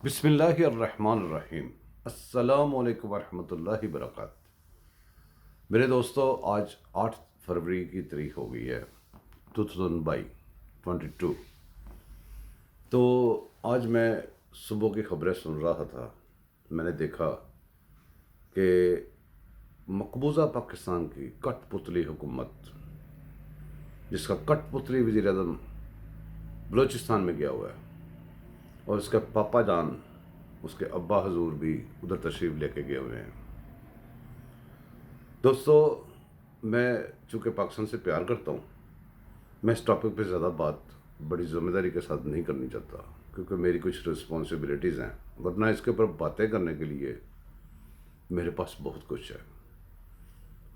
بسم اللہ الرحمن الرحیم۔ السلام علیکم ورحمۃ اللہ وبرکاتہ۔ میرے دوستو، آج 8 فروری کی تاریخ ہو گئی ہے 2022۔ تو آج میں صبح کی خبریں سن رہا تھا، میں نے دیکھا کہ مقبوضہ پاکستان کی کٹ پتلی حکومت، جس کا کٹ پتلی وزیر اعظم بلوچستان میں گیا ہوا ہے، اور اس کے پاپا جان، اس کے ابا حضور بھی ادھر تشریف لے کے گئے ہوئے ہیں۔ دوستو، میں چونکہ پاکستان سے پیار کرتا ہوں، میں اس ٹاپک پہ زیادہ بات بڑی ذمہ داری کے ساتھ نہیں کرنی چاہتا، کیونکہ میری کچھ رسپانسبلٹیز ہیں، ورنہ اس کے اوپر باتیں کرنے کے لیے میرے پاس بہت کچھ ہے،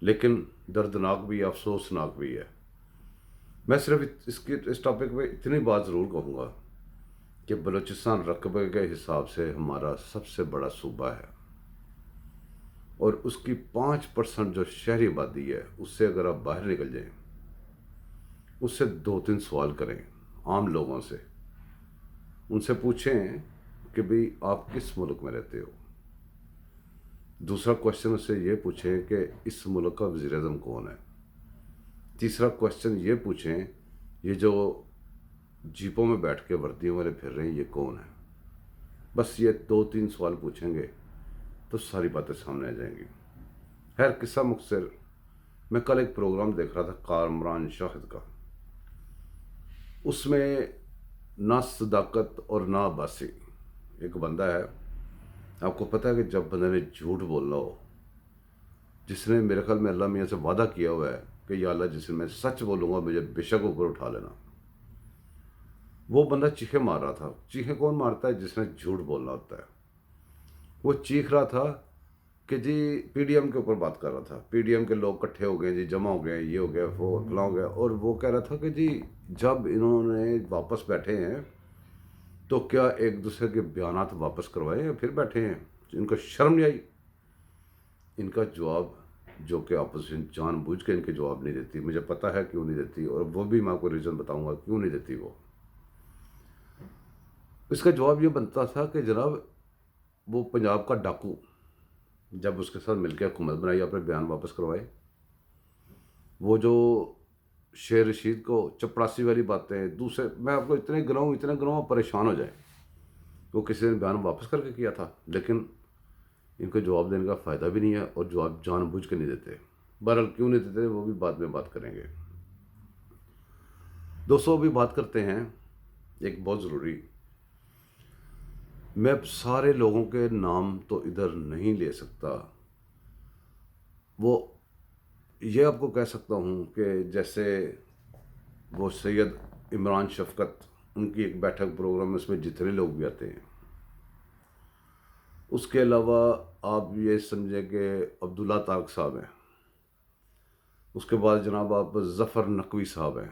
لیکن دردناک بھی ہے، افسوسناک بھی ہے۔ میں صرف اس ٹاپک پہ اتنی بات ضرور کہوں گا کہ بلوچستان رقبے کے حساب سے ہمارا سب سے بڑا صوبہ ہے، اور اس کی 5% جو شہری آبادی ہے، اس سے اگر آپ باہر نکل جائیں، اس سے 2-3 سوال کریں عام لوگوں سے، ان سے پوچھیں کہ بھئی آپ کس ملک میں رہتے ہو۔ دوسرا کوشچن اس سے یہ پوچھیں کہ اس ملک کا وزیر اعظم کون ہے۔ تیسرا کوشچن یہ پوچھیں، یہ جو جیپوں میں بیٹھ کے وردیوں والے پھر رہے ہیں، یہ کون ہے۔ بس یہ 2-3 سوال پوچھیں گے تو ساری باتیں سامنے آ جائیں گی۔ خیر، قصہ مختصر، میں کل ایک پروگرام دیکھ رہا تھا کامران شاہد کا، اس میں نہ صداقت اور نہ عباسی، ایک بندہ ہے، آپ کو پتہ ہے کہ جب بندے نے جھوٹ بولنا ہو، جس نے میرے خیال میں اللہ میاں سے وعدہ کیا ہوا ہے کہ یا اللہ جس میں سچ بولوں گا مجھے بے شک اوپر اٹھا لینا، وہ بندہ چیخیں مار رہا تھا۔ چیخیں کون مارتا ہے؟ جس نے جھوٹ بولنا ہوتا ہے۔ وہ چیخ رہا تھا کہ جی پی ڈی ایم کے اوپر بات کر رہا تھا، پی ڈی ایم کے لوگ کٹھے ہو گئے، جی جمع ہو گئے، یہ ہو گیا، وہ فلاں ہو گیا، اور وہ کہہ رہا تھا کہ جی جب انہوں نے واپس بیٹھے ہیں تو کیا ایک دوسرے کے بیانات واپس کروائے یا پھر بیٹھے ہیں؟ ان کو شرم نہیں آئی؟ ان کا جواب، جو کہ اپوزیشن جان بوجھ کے ان کے جواب نہیں دیتی، مجھے پتہ ہے کیوں نہیں دیتی، اور وہ بھی میں آپ کو ریزن بتاؤں گا کیوں نہیں دیتی۔ وہ اس کا جواب یہ بنتا تھا کہ جناب وہ پنجاب کا ڈاکو جب اس کے ساتھ مل کے حکومت بنائی، اپنے بیان واپس کروائے۔ وہ جو شیر رشید کو چپڑاسی والی باتیں دوسرے، میں آپ کو اتنے گناؤں پریشان ہو جائیں، وہ کسی نے بیان واپس کر کے کیا تھا، لیکن ان کو جواب دینے کا فائدہ بھی نہیں ہے، اور جواب جان بوجھ کے نہیں دیتے۔ بہرحال کیوں نہیں دیتے وہ بھی بعد میں بات کریں گے۔ دوستوں، بھی بات کرتے ہیں ایک بہت ضروری، میں سارے لوگوں کے نام تو ادھر نہیں لے سکتا، وہ یہ آپ کو کہہ سکتا ہوں کہ جیسے وہ سید عمران شفقت، ان کی ایک بیٹھک پروگرام میں، اس میں جتنے لوگ بھی آتے ہیں، اس کے علاوہ آپ یہ سمجھیں کہ عبداللہ طارق صاحب ہیں، اس کے بعد جناب آپ ظفر نقوی صاحب ہیں،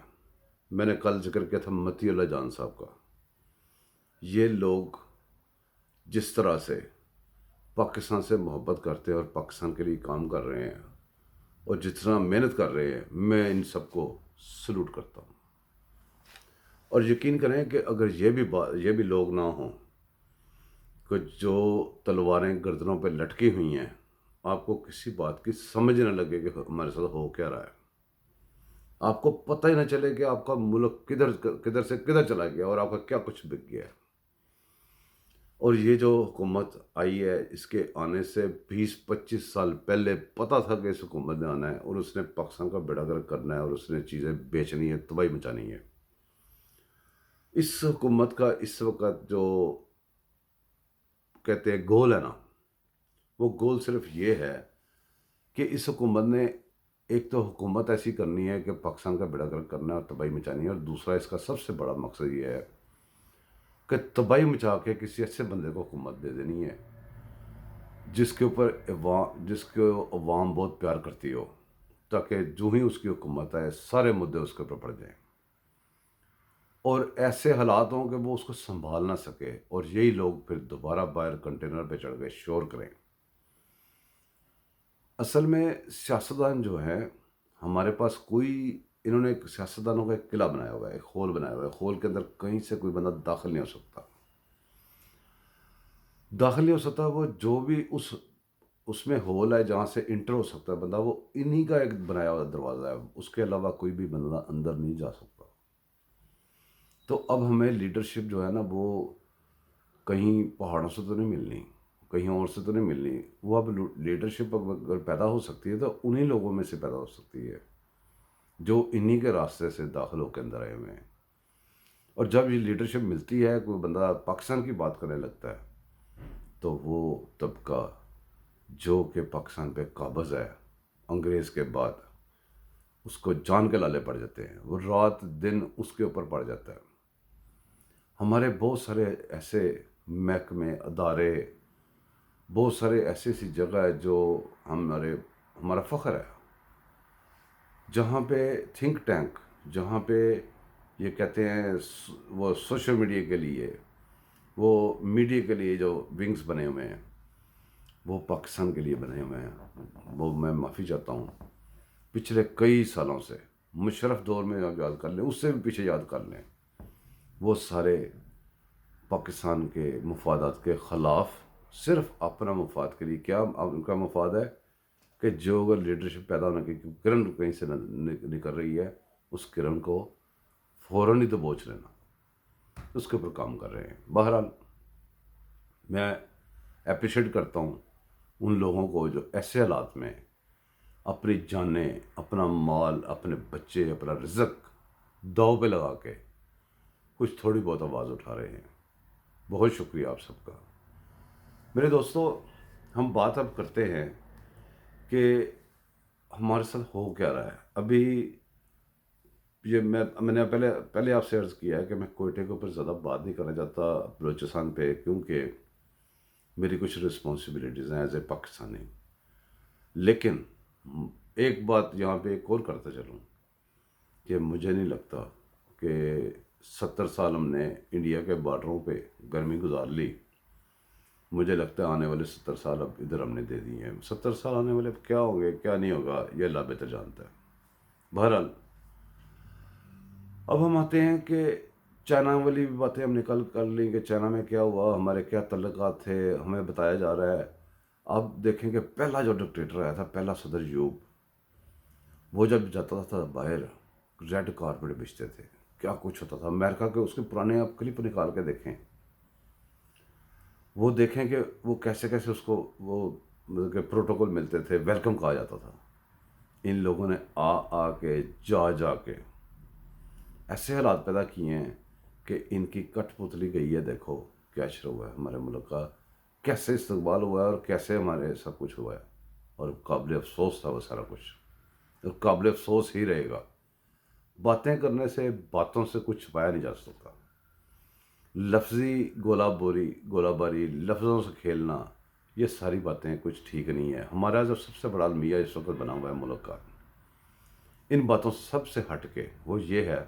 میں نے کل ذکر کیا تھا متی اللہ جان صاحب کا۔ یہ لوگ جس طرح سے پاکستان سے محبت کرتے ہیں اور پاکستان کے لیے کام کر رہے ہیں، اور جتنا محنت کر رہے ہیں، میں ان سب کو سلوٹ کرتا ہوں۔ اور یقین کریں کہ اگر یہ بھی لوگ نہ ہوں کہ جو تلواریں گردنوں پہ لٹکی ہوئی ہیں، آپ کو کسی بات کی سمجھ نہ لگے کہ ہمارے ساتھ ہو کیا رہا ہے، آپ کو پتہ ہی نہ چلے کہ آپ کا ملک کدھر سے کدھر چلا گیا اور آپ کا کیا کچھ بک گیا ہے۔ اور یہ جو حکومت آئی ہے، اس کے آنے سے 20-25 سال پہلے پتہ تھا کہ اس حکومت نے آنا ہے، اور اس نے پاکستان کا بیڑا گرک کرنا ہے، اور اس نے چیزیں بیچنی ہے، تباہی مچانی ہے۔ اس حکومت کا اس وقت جو کہتے ہیں گول ہے نا، وہ گول صرف یہ ہے کہ اس حکومت نے ایک تو حکومت ایسی کرنی ہے کہ پاکستان کا بیڑا گرک کرنا ہے اور تباہی مچانی ہے، اور دوسرا اس کا سب سے بڑا مقصد یہ ہے کہ تباہی مچا کے کسی ایسے بندے کو حکومت دے دینی ہے جس کو عوام بہت پیار کرتی ہو، تاکہ جو ہی اس کی حکومت آئے سارے مدعے اس کے اوپر پڑ جائیں، اور ایسے حالات ہوں کہ وہ اس کو سنبھال نہ سکے، اور یہی لوگ پھر دوبارہ باہر کنٹینر پہ چڑھ گئے شور کریں۔ اصل میں سیاستدان جو ہے ہمارے پاس، انہوں نے ایک سیاستدانوں کا ایک قلعہ بنایا ہوا ہے، ایک ہول بنایا ہوا ہے، ہول کے اندر کہیں سے کوئی بندہ داخل نہیں ہو سکتا۔ داخل نہیں ہو سکتا، وہ جو بھی اس میں ہول ہے جہاں سے انٹر ہو سکتا ہے بندہ، وہ انہی کا ایک بنایا ہوا دروازہ ہے، اس کے علاوہ کوئی بھی بندہ اندر نہیں جا سکتا۔ تو اب ہمیں لیڈرشپ جو ہے نا وہ کہیں پہاڑوں سے تو نہیں ملنی، کہیں اور سے تو نہیں ملنی، وہ اب لیڈرشپ اگر پیدا ہو سکتی ہے تو انہی لوگوں میں سے پیدا ہو سکتی ہے جو انہی کے راستے سے داخل ہو کے اندر آئے ہوئے ہیں۔ اور جب یہ لیڈرشپ ملتی ہے، کوئی بندہ پاکستان کی بات کرنے لگتا ہے، تو وہ طبقہ جو کہ پاکستان پہ قابض ہے انگریز کے بعد، اس کو جان کے لالے پڑ جاتے ہیں، وہ رات دن اس کے اوپر پڑ جاتا ہے۔ ہمارے بہت سارے ایسے محکمے، ادارے، بہت سارے ایسی جگہ ہے جو ہمارا فخر ہے، جہاں پہ تھنک ٹینک، جہاں پہ یہ کہتے ہیں وہ سوشل میڈیا کے لیے، وہ میڈیا کے لیے جو ونگز بنے ہوئے ہیں، وہ پاکستان کے لیے بنے ہوئے ہیں۔ وہ میں معافی چاہتا ہوں، پچھلے کئی سالوں سے، مشرف دور میں آپ یاد کر لیں، اس سے بھی پیچھے یاد کر لیں، وہ سارے پاکستان کے مفادات کے خلاف، صرف اپنا مفاد کے لیے، کیا ان کا مفاد ہے کہ جو اگر لیڈرشپ پیدا ہونے کی کرن کہیں سے نکل رہی ہے، اس کرن کو فوراً ہی تو بوچھ لینا، اس کے اوپر کام کر رہے ہیں۔ بہرحال میں اپریشیٹ کرتا ہوں ان لوگوں کو جو ایسے حالات میں اپنی جانیں، اپنا مال، اپنے بچے، اپنا رزق داؤ پہ لگا کے کچھ تھوڑی بہت آواز اٹھا رہے ہیں۔ بہت شکریہ آپ سب کا۔ میرے دوستو، ہم بات اب کرتے ہیں کہ ہمارے ساتھ ہو کیا رہا ہے ابھی۔ یہ میں نے پہلے آپ سے عرض کیا ہے کہ میں کوئٹے کے اوپر زیادہ بات نہیں کرنا چاہتا، بلوچستان پہ، کیونکہ میری کچھ رسپانسبلٹیز ہیں ایز اے پاکستانی۔ لیکن ایک بات یہاں پہ ایک اور کرتا چلوں کہ مجھے نہیں لگتا کہ 70 سال ہم نے انڈیا کے بارڈروں پہ گرمی گزار لی، مجھے لگتا ہے آنے والے 70 سال اب ادھر ہم نے دے دیے ہیں۔ 70 سال آنے والے کیا ہوں گے، کیا نہیں ہوگا، یہ اللہ بہتر جانتا ہے۔ بہرحال اب ہم آتے ہیں کہ چائنا والی بھی باتیں ہم نکل کر لیں کہ چائنا میں کیا ہوا، ہمارے کیا تعلقات تھے، ہمیں بتایا جا رہا ہے۔ اب دیکھیں کہ پہلا جو ڈکٹیٹر آیا تھا، پہلا صدر یوب، وہ جب جاتا تھا باہر، ریڈ کارپیٹ بچھتے تھے، کیا کچھ ہوتا تھا۔ امریکہ کے اس کے پرانے آپ کلپ نکال کے دیکھیں، وہ دیکھیں کہ وہ کیسے کیسے اس کو وہ مطلب کہ پروٹوکول ملتے تھے، ویلکم کہا جاتا تھا۔ ان لوگوں نے آ کے جا کے ایسے حالات پیدا کیے ہیں کہ ان کی کٹ پتلی گئی ہے۔ دیکھو کیا شروع ہوا ہے ہمارے ملک کا، کیسے استقبال ہوا ہے اور کیسے ہمارے سب کچھ ہوا ہے، اور قابل افسوس تھا وہ سارا کچھ، اور قابل افسوس ہی رہے گا۔ باتیں کرنے سے، باتوں سے کچھ چھپایا نہیں جا سکتا۔ لفظی گولہ باری، لفظوں سے کھیلنا، یہ ساری باتیں کچھ ٹھیک نہیں ہے۔ ہمارا جو سب سے بڑا المیہ اس وقت بنا ہوا ہے ملک کا، ان باتوں سے سب سے ہٹ کے وہ یہ ہے،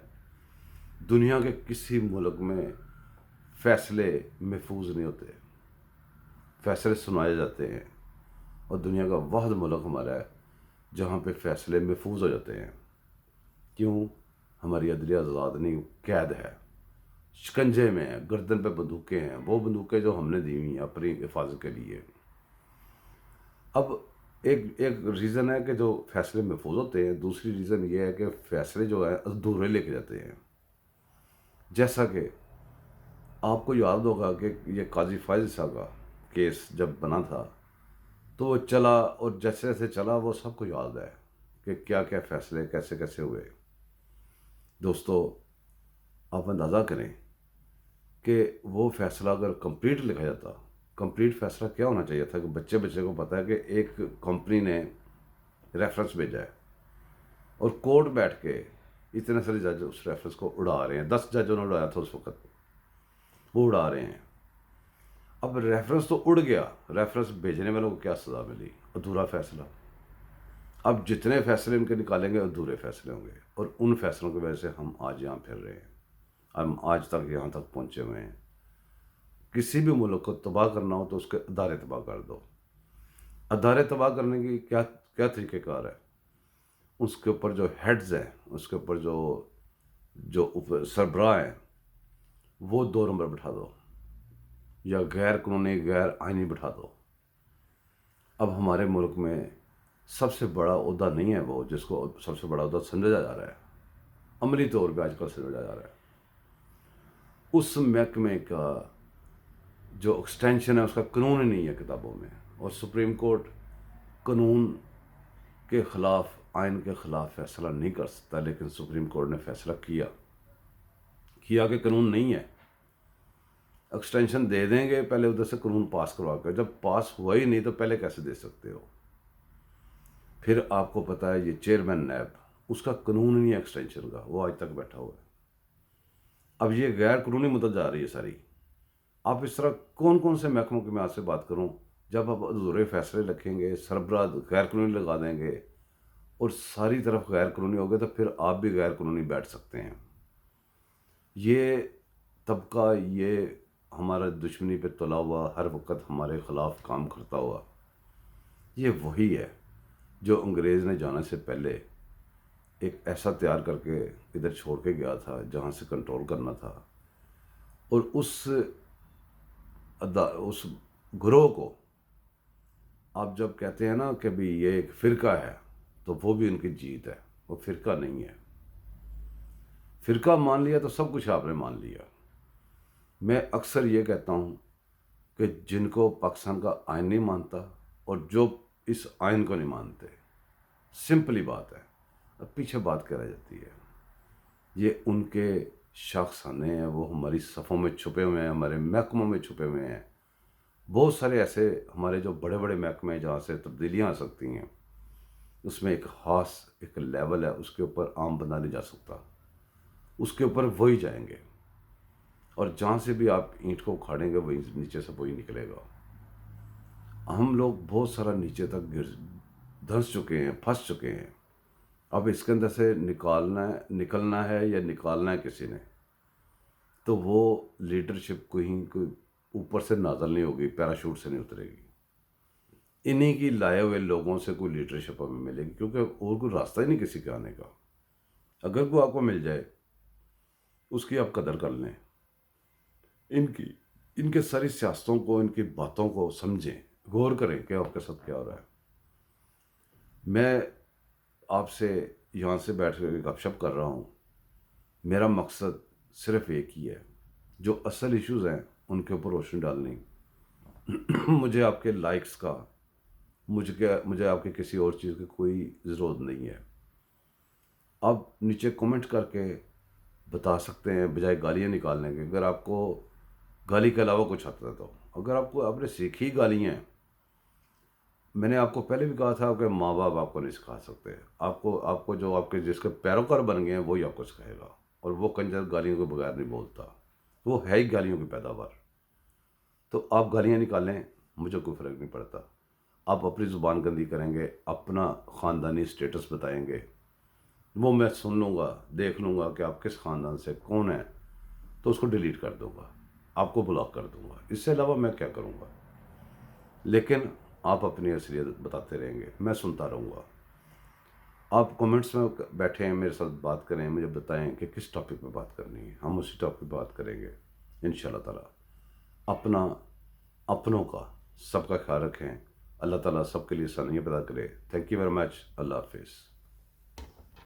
دنیا کے کسی ملک میں فیصلے محفوظ نہیں ہوتے، فیصلے سنائے جاتے ہیں، اور دنیا کا واحد ملک ہمارا ہے جہاں پہ فیصلے محفوظ ہو جاتے ہیں۔ کیوں؟ ہماری عدلیہ آزاد نہیں، قید ہے، شکنجے میں ہے، گردن پہ بندوقیں ہیں، وہ بندوقیں جو ہم نے دی ہوئی ہیں اپنی حفاظت کے لیے۔ اب ایک ریزن ہے کہ جو فیصلے محفوظ ہوتے ہیں، دوسری ریزن یہ ہے کہ فیصلے جو ہے ادھورے لے کے جاتے ہیں۔ جیسا کہ آپ کو یاد ہوگا کہ یہ قاضی فائز صاحب کا کیس جب بنا تھا، تو وہ چلا، اور جیسے جیسے چلا وہ سب کو یاد ہے کہ کیا کیا فیصلے کیسے کیسے ہوئے۔ دوستو، آپ اندازہ کریں کہ وہ فیصلہ اگر کمپلیٹ لکھا جاتا، کمپلیٹ فیصلہ کیا ہونا چاہیے تھا کہ بچے کو پتہ ہے کہ ایک کمپنی نے ریفرنس بھیجا ہے، اور کورٹ بیٹھ کے اتنے سارے جج اس ریفرنس کو اڑا رہے ہیں، 10 ججوں نے اڑایا تھا اس وقت، وہ اڑا رہے ہیں۔ اب ریفرنس تو اڑ گیا، ریفرنس بھیجنے والوں کو کیا سزا ملی؟ ادھورا فیصلہ۔ اب جتنے فیصلے ان کے نکالیں گے ادھورے فیصلے ہوں گے، اور ان فیصلوں کی وجہ سے ہم آج یہاں پھر رہے ہیں، ہم آج تک یہاں تک پہنچے ہوئے ہیں۔ کسی بھی ملک کو تباہ کرنا ہو تو اس کے ادارے تباہ کر دو۔ ادارے تباہ کرنے کی کیا طریقہ کار ہے؟ اس کے اوپر جو ہیڈز ہیں، اس کے اوپر جو سربراہ ہیں، وہ 2 نمبر بٹھا دو، یا غیر قانونی غیر آئینی بٹھا دو. اب ہمارے ملک میں سب سے بڑا عہدہ نہیں ہے وہ جس کو سب سے بڑا عہدہ سمجھا جا رہا ہے، عملی طور پہ آج کل سمجھا جا رہا ہے. اس محکمے کا جو ایکسٹینشن ہے اس کا قانون ہی نہیں ہے کتابوں میں. اور سپریم کورٹ قانون کے خلاف، آئین کے خلاف فیصلہ نہیں کر سکتا، لیکن سپریم کورٹ نے فیصلہ کیا کہ قانون نہیں ہے. ایکسٹینشن دے دیں گے پہلے ادھر سے قانون پاس کروا کے، جب پاس ہوا ہی نہیں تو پہلے کیسے دے سکتے ہو؟ پھر آپ کو پتہ ہے یہ چیئرمین نیب، اس کا قانون ہی نہیں ہے ایکسٹینشن کا، وہ آج تک بیٹھا ہوا ہے. اب یہ غیر قانونی مدت جا رہی ہے ساری. آپ اس طرح کون کون سے محکموں کی میں آپ سے بات کروں؟ جب آپ ادھورے فیصلے رکھیں گے، سربراہ غیر قانونی لگا دیں گے اور ساری طرف غیر قانونی ہو گئے تو پھر آپ بھی غیر قانونی بیٹھ سکتے ہیں. یہ طبقہ، یہ ہمارا دشمنی پہ تلا ہوا، ہر وقت ہمارے خلاف کام کرتا ہوا، یہ وہی ہے جو انگریز نے جانے سے پہلے ایک ایسا تیار کر کے ادھر چھوڑ کے گیا تھا جہاں سے کنٹرول کرنا تھا. اور اس گروہ کو آپ جب کہتے ہیں نا کہ بھی یہ ایک فرقہ ہے تو وہ بھی ان کی جیت ہے. وہ فرقہ نہیں ہے. فرقہ مان لیا تو سب کچھ آپ نے مان لیا. میں اکثر یہ کہتا ہوں کہ جن کو پاکستان کا آئین نہیں مانتا اور جو اس آئین کو نہیں مانتے، سمپلی بات ہے، اب پیچھے بات کر رہ جاتی ہے. یہ ان کے شاخسانے ہیں، وہ ہماری صفوں میں چھپے ہوئے ہیں، ہمارے محکموں میں چھپے ہوئے ہیں. بہت سارے ایسے ہمارے جو بڑے بڑے محکمے ہیں جہاں سے تبدیلیاں آ سکتی ہیں، اس میں ایک خاص ایک لیول ہے، اس کے اوپر عام بندہ نہیں جا سکتا. اس کے اوپر وہی جائیں گے، اور جہاں سے بھی آپ اینٹ کو اکھاڑیں گے وہی نیچے سے وہی نکلے گا. ہم لوگ بہت سارا نیچے تک دھنس چکے ہیں، پھنس چکے ہیں. اب اس کے اندر سے نکلنا ہے یا نکالنا ہے کسی نے، تو وہ لیڈرشپ کوئی اوپر سے نازل نہیں ہوگی، پیراشوٹ سے نہیں اترے گی. انہی کی لائے ہوئے لوگوں سے کوئی لیڈرشپ ہمیں ملے گی، کیونکہ اور کوئی راستہ ہی نہیں کسی کے آنے کا. اگر کوئی آپ کو مل جائے اس کی آپ قدر کر لیں، ان کے ساری سیاستوں کو، ان کی باتوں کو سمجھیں، غور کریں کہ آپ کے ساتھ کیا ہو رہا ہے. میں آپ سے یہاں سے بیٹھ کے گپ شپ کر رہا ہوں، میرا مقصد صرف ایک ہی ہے، جو اصل ایشوز ہیں ان کے اوپر روشنی ڈالنی. مجھے آپ کے لائکس کا، مجھے آپ کے کسی اور چیز کی کوئی ضرورت نہیں ہے. آپ نیچے کمنٹ کر کے بتا سکتے ہیں بجائے گالیاں نکالنے کے. اگر آپ کو گالی کے علاوہ کچھ آتا ہے تو، اگر آپ نے سیکھی گالیاں ہیں، میں نے آپ کو پہلے بھی کہا تھا کہ ماں باپ آپ کو نہیں سکھا سکتے. آپ کو جو آپ کے جس کے پیروکار بن گئے ہیں وہی آپ کو سکھائے گا. اور وہ کنجر گالیوں کے بغیر نہیں بولتا، وہ ہے ہی گالیوں کی پیداوار. تو آپ گالیاں نکالیں، مجھے کوئی فرق نہیں پڑتا. آپ اپنی زبان گندی کریں گے، اپنا خاندانی سٹیٹس بتائیں گے، وہ میں سن لوں گا، دیکھ لوں گا کہ آپ کس خاندان سے کون ہے، تو اس کو ڈیلیٹ کر دوں گا، آپ کو بلاک کر دوں گا. اس سے علاوہ میں کیا کروں گا؟ لیکن آپ اپنی اصلیت بتاتے رہیں گے، میں سنتا رہوں گا. آپ کمنٹس میں بیٹھے ہیں، میرے ساتھ بات کریں، مجھے بتائیں کہ کس ٹاپک پہ بات کرنی ہے، ہم اسی ٹاپک پہ بات کریں گے انشاءاللہ تعالی. اپنوں کا، سب کا خیال رکھیں. اللہ تعالیٰ سب کے لیے آسانیاں پیدا کرے. Thank you very much. اللہ حافظ.